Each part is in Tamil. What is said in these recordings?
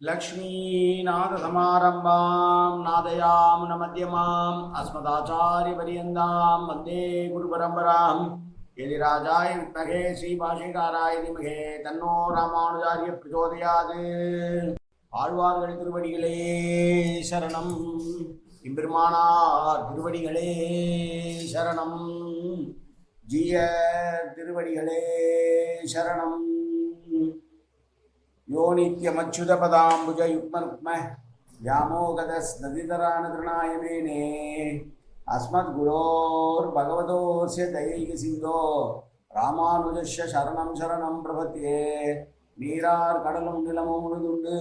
लक्ष्मीनाथसमारम्भां नादयामुनमध्यमाम् अस्मदाचार्यपर्यन्तां वन्दे गुरुपरम्परां यदिराजाय विद्महे श्रीभाष्यकाराय धीमहि तन्नो रामानुजार्य प्रचोदयात्. ஆழ்வார்கள் திருவடிகளே சரணம். எம்பெருமானார் திருவடிகளே சரணம். ஜீய திருவடிகளே சரணம். யோ நித்யமச்சுதபதாம்புஜ யுக்மருக்ம व्यामोगतस्नदितरानतृणाय मेने अस्मद्गुरोर्भगवतोऽस्य दयैकसिन्धो रामानुजस्य शरणं शरणं प्रपद्ये. நீரார் கடலும் நிலமும் முழுதுண்டு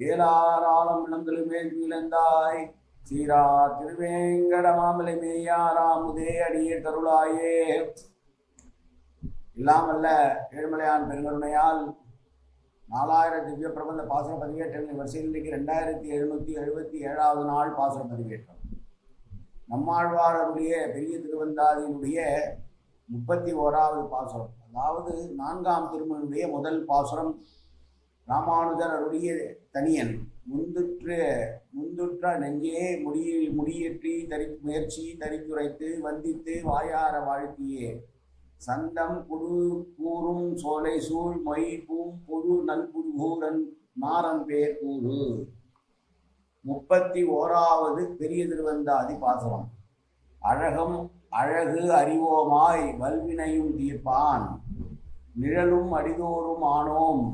ஏலார் ஆழம் இளந்தெழுமேல் வீழந்தாய் சீரார் திருவேங்கடமாமலை மேயாராமுதே அடியே தருளாயே. இல்லாமல்ல ஏழுமலையான் பெருங்கருணையால் 4000 திவ்ய பிரபந்த பாசுர பதிவேற்றங்களின் வரிசையில் இன்றைக்கு 2777வது நாள் பாசுர பதிவேற்றம். நம்மாழ்வாருடைய பெரிய திருவந்தாதியினுடைய 31வது பாசுரம், அதாவது 4ஆம் திருமனுடைய முதல் பாசுரம். ராமானுஜர் அருடைய தனியன் முந்துற்ற நெஞ்சே முடியேற்றி முயற்சி தரித்துரைத்து வந்தித்து வாயார வாழ்த்தியே சந்தம் குடு கூறும் சோலை சூழ் மொய் பூம் பொரு நல்புருகூரன் மாறன் பேர் கூறு. 31வது பெரிய திருவந்தாதி பாசுரம். அழகு அறிவோமாய் வல்வினையும் தீர்ப்பான் நிழலும் அடிதோறும் ஆனோம்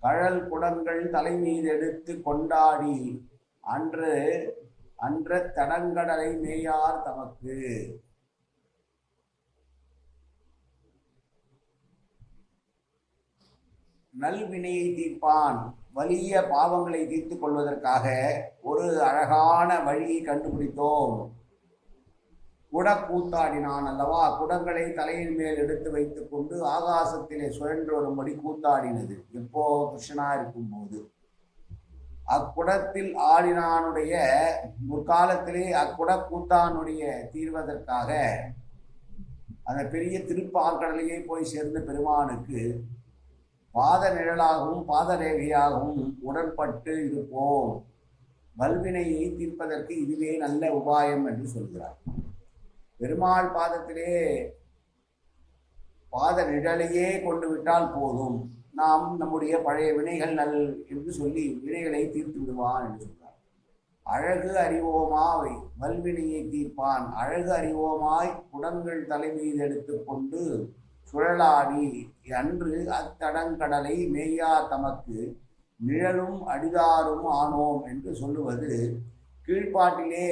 கழல் குடங்கள் தலைமீதெடுத்து கொண்டாடி அன்ற தடங்கடலை மேயார் தமக்கு. நல்வினையை தீர்ப்பான், வலிய பாவங்களை தீர்த்து கொள்வதற்காக ஒரு அழகான வழியை கண்டுபிடித்தோம். குடக்கூத்தாடினான் அல்லவா? குடங்களை தலையின் மேல் எடுத்து வைத்துக் கொண்டு ஆகாசத்திலே சுழன்று வரும்படி கூத்தாடினது. எப்போ? கிருஷ்ணனா இருக்கும்போது. அக்குடத்தில் ஆடினானுடைய முற்காலத்திலே அக்குடக்கூத்தானுடைய தீர்வதற்காக அந்த பெரிய திருப்பார்கடலையே போய் சேர்ந்த பெருமானுக்கு பாத நிழலாகவும் பாதரேகையாகவும் உடன்பட்டு இருப்போம். வல்வினையை தீர்ப்பதற்கு இதுவே நல்ல உபாயம் என்று சொல்கிறார். பெருமாள் பாதத்திலே பாத நிழலையே கொண்டு விட்டால் போதும், நாம் நம்முடைய பழைய வினைகள் என்று சொல்லி வினைகளை தீர்த்து விடுவான் என்று சொல்றார். அழகு அறிவோமாய் வல்வினையை தீர்ப்பான், அழகு அறிவோமாய் குடங்கள் தலைமீது எடுத்து கொண்டு சுழலாடி அன்று அத்தடங்கடலை மேயா தமக்கு நிழலும் அடிதாரும் ஆனோம் என்று சொல்லுவது கீழ்ப்பாட்டிலே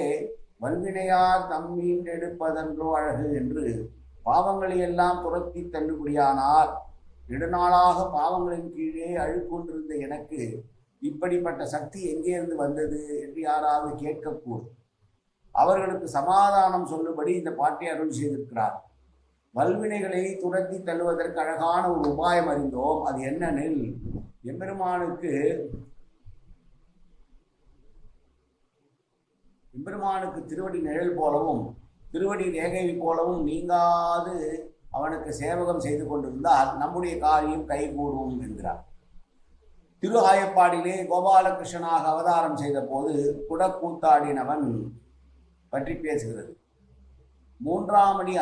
வல்வினையார் தம்மீண்டெடுப்பதன்றோ அழகு என்று பாவங்களை எல்லாம் துரத்தி தள்ளுபடியானார். நெடுநாளாக பாவங்களின் கீழே அழுக்கொண்டிருந்த எனக்கு இப்படிப்பட்ட சக்தி எங்கேருந்து வந்தது என்று யாராவது கேட்கக்கூடும். அவர்களுக்கு சமாதானம் சொல்லும்படி இந்த பாட்டை அருள் செய்திருக்கிறார். வல்வினைகளை துரத்தி தள்ளுவதற்கு அழகான ஒரு உபாயம் அறிந்தோம். அது என்னெனில், எம்பெருமானுக்கு திருவடி நிழல் போலவும் திருவடி ரேகை போலவும் நீங்காது அவனுக்கு சேவகம் செய்து கொண்டிருந்தால் நம்முடைய காரியம் கைகூடும் என்கிறார். திரு ஆயப்பாடியிலே கோபாலகிருஷ்ணனாக அவதாரம் செய்த போது குடக்கூத்தாடினவன் பற்றி பேசுகிறது. மூன்றாம் அடி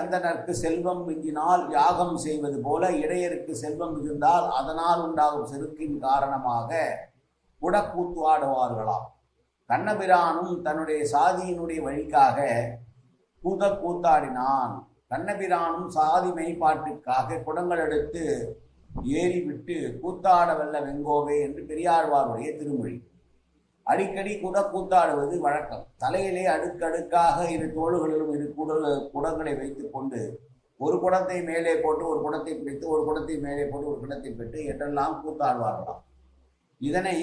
அந்தனருக்கு செல்வம் மிஞ்சினால் யாகம் செய்வது போல இடையருக்கு செல்வம் மிகுந்தால் அதனால் உண்டாகும் செருக்கின் காரணமாக குடக்கூத்தாடுவார்களாம். கண்ணபிரானும் தன்னுடைய சாதியினுடைய வழிக்காக கூத்தாடினான். கண்ணபிரானும் சாதி மெய்ப்பாட்டுக்காக குடங்கள் எடுத்து ஏறி விட்டு கூத்தாட வல்ல வெங்கோவே என்று பெரியாழ்வாருடைய திருமொழி. அடிக்கடி கூத்தாடுவது வழக்கம். தலையிலே அடுக்கடுக்காக இரு தோள்களிலும் இரு குடங்களை வைத்துக் கொண்டு ஒரு குடத்தை மேலே போட்டு ஒரு குடத்தை பிடித்து ஒரு குடத்தை மேலே போட்டு ஒரு குடத்தை பெற்று என்றெல்லாம் கூத்தாடுவார்களாம். இதனை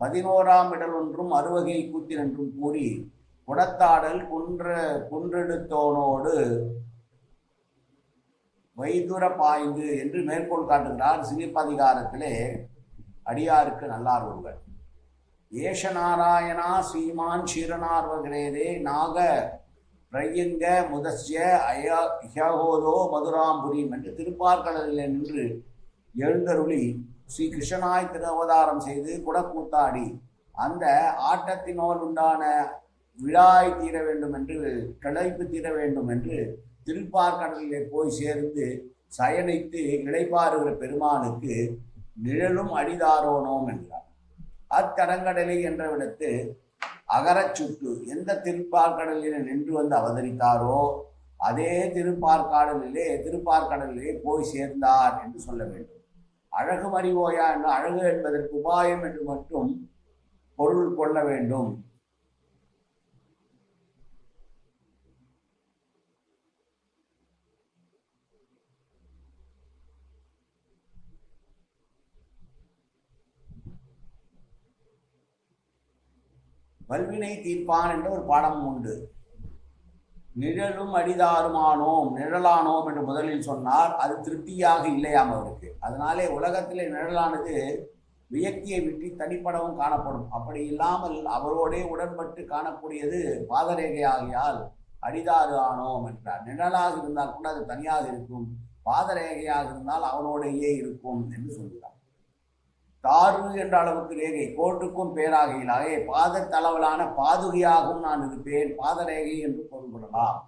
11ஆம் இடல் ஒன்றும் அறுவகை கூத்தின் என்றும் கூறி குடத்தாடல் குன்றெடுத்தோனோடு வைதுர பாய்ந்து என்று மேற்கோள் காட்டுகிறார் சிலிப்பதிகாரத்திலே அடியாருக்கு நல்லார் ஒருவர். ஏஷ நாராயணா ஸ்ரீமான் ஷீரனார்வகிரேதே நாக பிரயங்க முதஸ்ய அயோதோ மதுராம்புரியும் என்று திருப்பார்கடலில் நின்று எழுந்தருளி ஸ்ரீ கிருஷ்ணனாய் திருஅவதாரம் செய்து குடக்கூத்தாடி அந்த ஆட்டத்தினால் உண்டான விழாய் தீர வேண்டும் என்று கிளைப்பு தீர வேண்டும் என்று திருப்பார்கடலிலே போய் சேர்ந்து சயனித்து இளைப்பாறுகிற பெருமானுக்கு நிழலும் அடிதாரோனோம் என்றார். அத்தடங்கடலை என்ற விடத்து அகரச் சுட்டு எந்த திருப்பார்கடலில் நின்று வந்து அவதரித்தாரோ அதே திருப்பார்கடலிலே போய் சேர்ந்தார் என்று சொல்ல வேண்டும். அழகு மறிவோயா என்று அழகு என்பதற்கு உபாயம் என்று மட்டும் பொருள் கொள்ள வேண்டும். வல்வினை தீர்ப்பான் என்ற ஒரு பாடம் உண்டு. நிழலும் அடிதாருமானோம் நிழலானோம் என்று முதலில் சொன்னார். அது திருப்தியாக இல்லையாம் அவருக்கு. அதனாலே உலகத்திலே நிழலானது வியக்தியை விட்டு தனிப்படவும் காணப்படும். அப்படி இல்லாமல் அவரோடே உடன்பட்டு காணக்கூடியது பாதரேகையாகியால் அடிதாறு ஆனோம் என்றார். நிழலாக இருந்தால் கூட அது தனியாக இருக்கும், பாதரேகையாக இருந்தால் அவனோடையே இருக்கும் என்று சொல்கிறார். தாரு என்ற அளவுக்கு ரேகை கோட்டுக்கும் பேராகையிலாக பாதத்தளவிலான பாதுகையாகவும் நான் இருப்பேன், பாதரேகை என்று பொருள்படலாம்.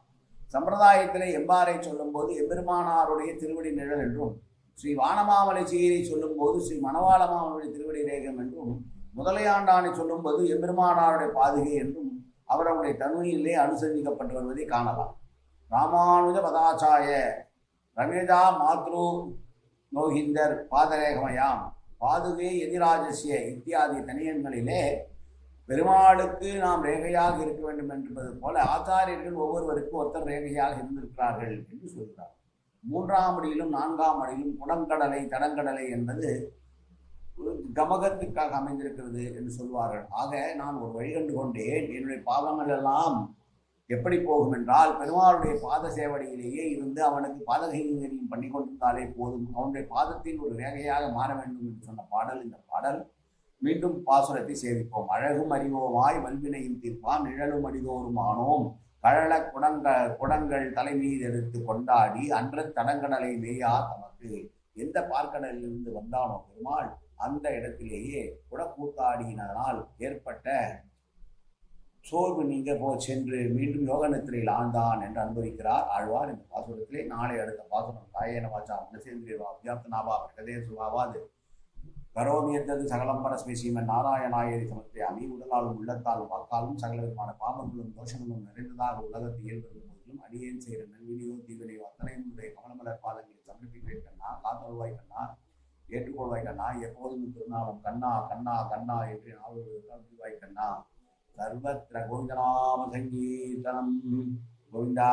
சம்பிரதாயத்திலே எம்பாரை சொல்லும் போது எம்பெருமானாருடைய திருவடி நிழல் என்றும், ஸ்ரீ வானமாமலை சீரை சொல்லும் போது ஸ்ரீ மணவாள மாமனுடைய திருவடி ரேகம் என்றும், முதலையாண்டானை சொல்லும் போது எம்பெருமானாருடைய பாதுகை என்றும் அவருடைய தன்மையிலே அனுசரிக்கப்பட்டு வருவதை காணலாம். ராமானுஜ பதாச்சாய ரமேதா மாத்ரு நோகிந்தர் பாதரேகமயாம் பாதுகை எதிராஜசிய இத்தியாதி தனியன்களிலே பெருமாளுக்கு நாம் ரேகையாக இருக்க வேண்டும் என்பது போல ஆச்சாரியர்கள் ஒவ்வொருவருக்கும் ஒருத்தர் ரேகையாக இருந்திருக்கிறார்கள் என்று சொல்கிறார். 3ஆம் அடியிலும் 4ஆம் அடியிலும் குடங்கடலை தடங்கடலை என்பது கமகத்துக்காக அமைந்திருக்கிறது என்று சொல்வார்கள். ஆக நான் ஒரு வழிகண்டு கொண்டேன். என்னுடைய பாவங்கள் எல்லாம் எப்படி போகும் என்றால் பெருமாளுடைய பாத சேவடியிலேயே இருந்து அவனுக்கு பாதகையும் பண்ணி கொண்டிருந்தாலே போதும், அவனுடைய பாதத்தின் ஒரு ரேகையாக மாற வேண்டும் என்று சொன்ன பாடல் இந்த பாடல். மீண்டும் பாசுரத்தை சேவிப்போம். அழகும் அறிவோமாய் வல்வினையும் தீர்ப்பான் நிழலும் அடிதோறுமானோம் கழல குடங்கள் தலைமீது எடுத்து கொண்டாடி அன்ற தடங்கடலை மேயா தமக்கு. எந்த பார்க்கடலிலிருந்து வந்தானோ பெருமாள் அந்த இடத்திலேயே குடக்கூத்தாடியினால் ஏற்பட்ட சோர்வு நீங்க சென்று மீண்டும் யோக நித்திரையில் ஆழ்ந்தான் என்று அனுபவிக்கிறார் ஆழ்வார் இந்த பாசுரத்திலே. நாளை அடுத்த பாசுரம் தாயேன வாச்சா மனசேந்திரியவா வியாப்தனாபா பிரகதே சுபாவாது கரோமியத்தது சகலம் பரஸ்மை ஸ்ரீமன் நாராயணாயரி சமர்ப்பியாமி. உடலாலும் உள்ளத்தாலும் வாக்காலும் சகல விதமான பாவங்களும் தோஷங்களும் நிறைந்ததாக உலகத்தை இயல்பது போதிலும் அடியேன் செய்கிற நல்வினியோ தீவினையோ அத்தனையும் உடைய கமலமலர் பாதங்களை சமர்ப்பிக்கிறேன் கண்ணா, காத்தருவாய் கண்ணா, ஏற்றுக்கொள்வாய் கண்ணா, எப்போதும் திருநாமம் கண்ணா கண்ணா கண்ணா என்று நாவல்வாய் கண்ணா. சர்வத்திர கோவிந்தநாம சங்கீர்த்தனம். கோவிந்தா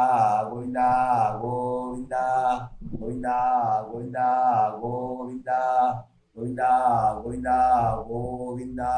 கோவிந்தா கோவிந்தா கோவிந்தா கோவிந்தா கோவிந்தா கோவிந்தா கோவிந்தா கோவிந்தா.